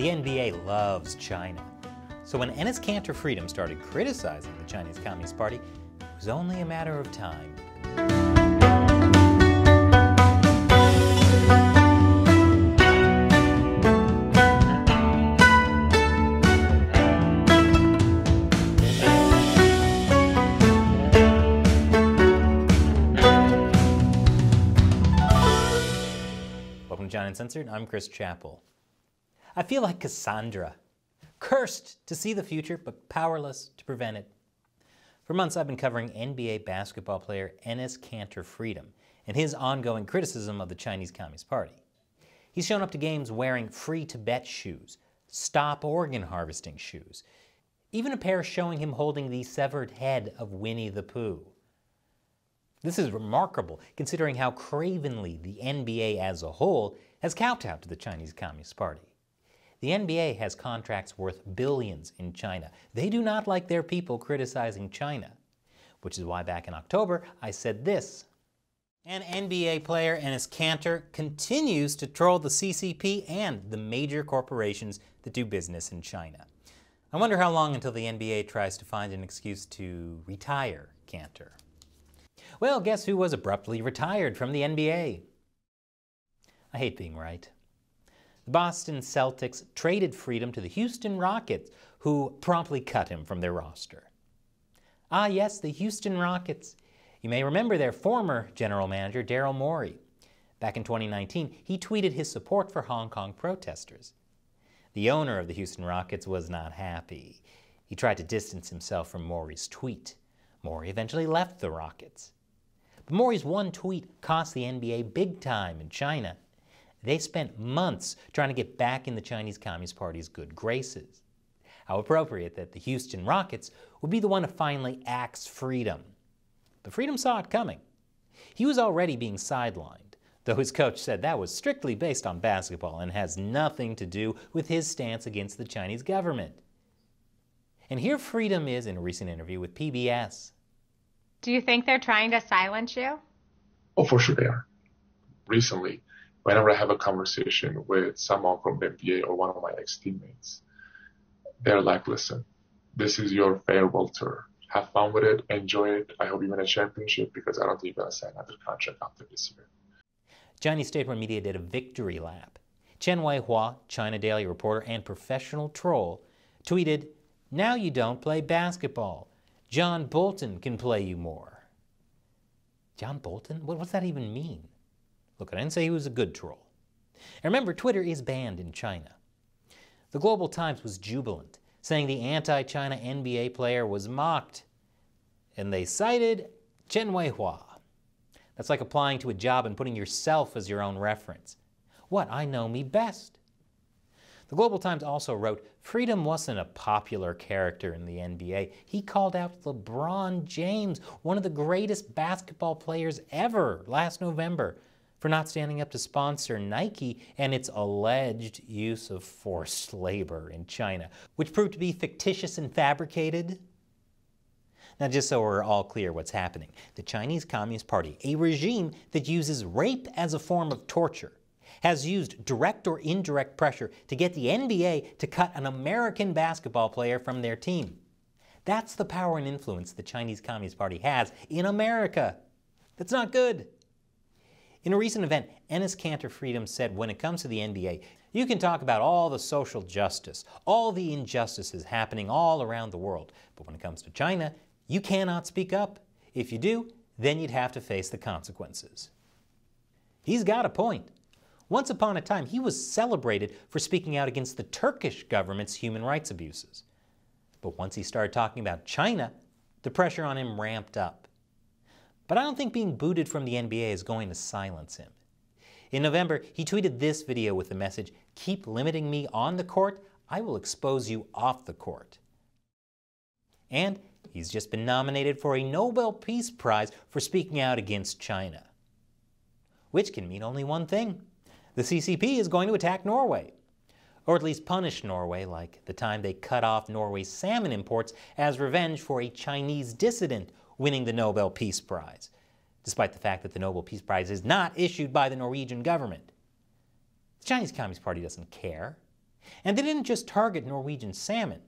The NBA loves China. So when Enes Kanter Freedom started criticizing the Chinese Communist Party, it was only a matter of time. Welcome to China Uncensored. I'm Chris Chappell. I feel like Cassandra, cursed to see the future but powerless to prevent it. For months I've been covering NBA basketball player Enes Kanter Freedom and his ongoing criticism of the Chinese Communist Party. He's shown up to games wearing free Tibet shoes, stop organ harvesting shoes, even a pair showing him holding the severed head of Winnie the Pooh. This is remarkable considering how cravenly the NBA as a whole has kowtowed to the Chinese Communist Party. The NBA has contracts worth billions in China. They do not like their people criticizing China, which is why back in October I said this. And NBA player Enes Kanter continues to troll the CCP and the major corporations that do business in China. I wonder how long until the NBA tries to find an excuse to retire Kanter. Well, guess who was abruptly retired from the NBA? I hate being right. The Boston Celtics traded Freedom to the Houston Rockets, who promptly cut him from their roster. Ah yes, the Houston Rockets. You may remember their former general manager, Daryl Morey. Back in 2019, he tweeted his support for Hong Kong protesters. The owner of the Houston Rockets was not happy. He tried to distance himself from Morey's tweet. Morey eventually left the Rockets. But Morey's one tweet cost the NBA big time in China. They spent months trying to get back in the Chinese Communist Party's good graces. How appropriate that the Houston Rockets would be the one to finally axe Freedom. But Freedom saw it coming. He was already being sidelined, though his coach said that was strictly based on basketball and has nothing to do with his stance against the Chinese government. And here Freedom is in a recent interview with PBS. Do you think they're trying to silence you? Oh, for sure they are. Recently, whenever I have a conversation with someone from the NBA or one of my ex-teammates, they're like, listen, this is your farewell tour. Have fun with it, enjoy it. I hope you win a championship because I don't think you're going to sign another contract after this year. Chinese state-run media did a victory lap. Chen Weihua, China Daily reporter and professional troll, tweeted, "Now you don't play basketball. John Bolton can play you more." John Bolton? What's that even mean? Look, I didn't say he was a good troll. And remember, Twitter is banned in China. The Global Times was jubilant, saying the anti-China NBA player was mocked. And they cited Chen Weihua. That's like applying to a job and putting yourself as your own reference. What, I know me best. The Global Times also wrote, Freedom wasn't a popular character in the NBA. He called out Lebron James, one of the greatest basketball players ever, last November, for not standing up to sponsor Nike and its alleged use of forced labor in China, which proved to be fictitious and fabricated. Now, just so we're all clear what's happening, the Chinese Communist Party, a regime that uses rape as a form of torture, has used direct or indirect pressure to get the NBA to cut an American basketball player from their team. That's the power and influence the Chinese Communist Party has in America. That's not good. In a recent event, Enes Kanter Freedom said when it comes to the NBA, you can talk about all the social justice, all the injustices happening all around the world, but when it comes to China, you cannot speak up. If you do, then you'd have to face the consequences. He's got a point. Once upon a time, he was celebrated for speaking out against the Turkish government's human rights abuses. But once he started talking about China, the pressure on him ramped up. But I don't think being booted from the NBA is going to silence him. In November, he tweeted this video with the message, "Keep limiting me on the court, I will expose you off the court." And he's just been nominated for a Nobel Peace Prize for speaking out against China. Which can mean only one thing. The CCP is going to attack Norway, or at least punish Norway like the time they cut off Norway's salmon imports as revenge for a Chinese dissident winning the Nobel Peace Prize, despite the fact that the Nobel Peace Prize is not issued by the Norwegian government. The Chinese Communist Party doesn't care. And they didn't just target Norwegian salmon.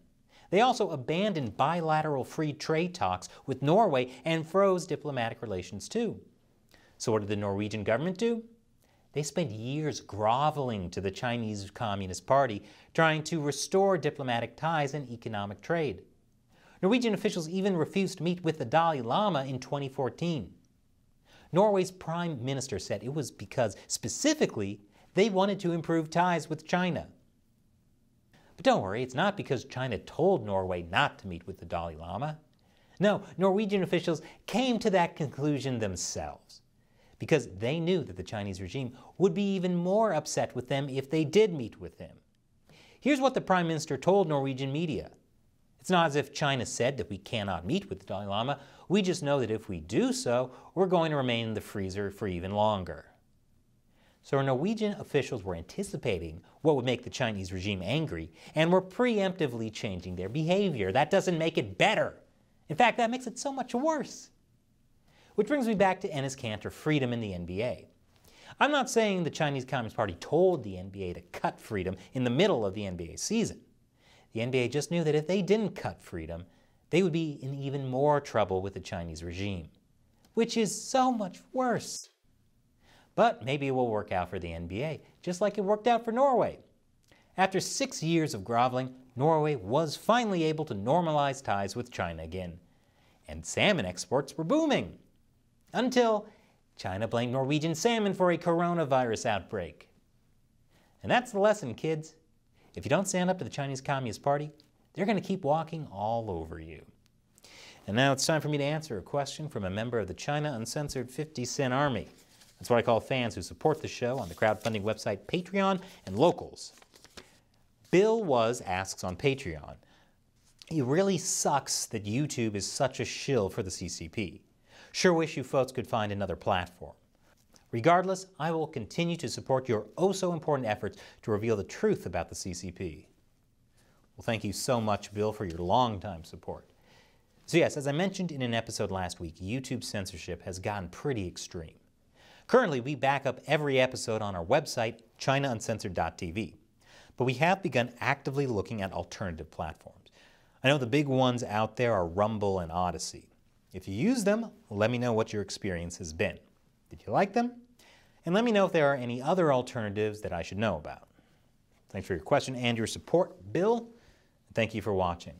They also abandoned bilateral free trade talks with Norway and froze diplomatic relations too. So what did the Norwegian government do? They spent years groveling to the Chinese Communist Party, trying to restore diplomatic ties and economic trade. Norwegian officials even refused to meet with the Dalai Lama in 2014. Norway's prime minister said it was because, specifically, they wanted to improve ties with China. But don't worry, it's not because China told Norway not to meet with the Dalai Lama. No, Norwegian officials came to that conclusion themselves, because they knew that the Chinese regime would be even more upset with them if they did meet with him. Here's what the Prime Minister told Norwegian media. It's not as if China said that we cannot meet with the Dalai Lama. We just know that if we do so, we're going to remain in the freezer for even longer. So Norwegian officials were anticipating what would make the Chinese regime angry and were preemptively changing their behavior. That doesn't make it better. In fact, that makes it so much worse. Which brings me back to Enes Kanter Freedom in the NBA. I'm not saying the Chinese Communist Party told the NBA to cut Freedom in the middle of the NBA season. The NBA just knew that if they didn't cut Freedom, they would be in even more trouble with the Chinese regime, which is so much worse. But maybe it will work out for the NBA, just like it worked out for Norway. After 6 years of groveling, Norway was finally able to normalize ties with China again, and salmon exports were booming. Until China blamed Norwegian salmon for a coronavirus outbreak. And that's the lesson, kids. If you don't stand up to the Chinese Communist Party, they're going to keep walking all over you. And now it's time for me to answer a question from a member of the China Uncensored 50-Cent Army. That's what I call fans who support the show on the crowdfunding website Patreon and Locals. Bill asks on Patreon, "It really sucks that YouTube is such a shill for the CCP. Sure wish you folks could find another platform. Regardless, I will continue to support your oh-so-important efforts to reveal the truth about the CCP." Well, thank you so much, Bill, for your long-time support. So yes, as I mentioned in an episode last week, YouTube censorship has gotten pretty extreme. Currently, we back up every episode on our website, ChinaUncensored.tv. But we have begun actively looking at alternative platforms. I know the big ones out there are Rumble and Odyssey. If you use them, let me know what your experience has been. Did you like them? And let me know if there are any other alternatives that I should know about. Thanks for your question and your support, Bill. Thank you for watching.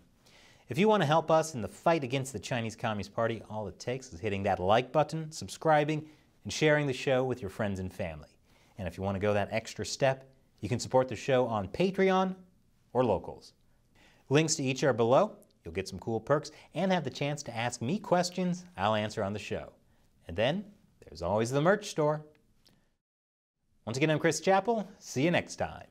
If you want to help us in the fight against the Chinese Communist Party, all it takes is hitting that like button, subscribing, and sharing the show with your friends and family. And if you want to go that extra step, you can support the show on Patreon or Locals. Links to each are below. You'll get some cool perks and have the chance to ask me questions I'll answer on the show. And then there's always the merch store. Once again, I'm Chris Chappell. See you next time.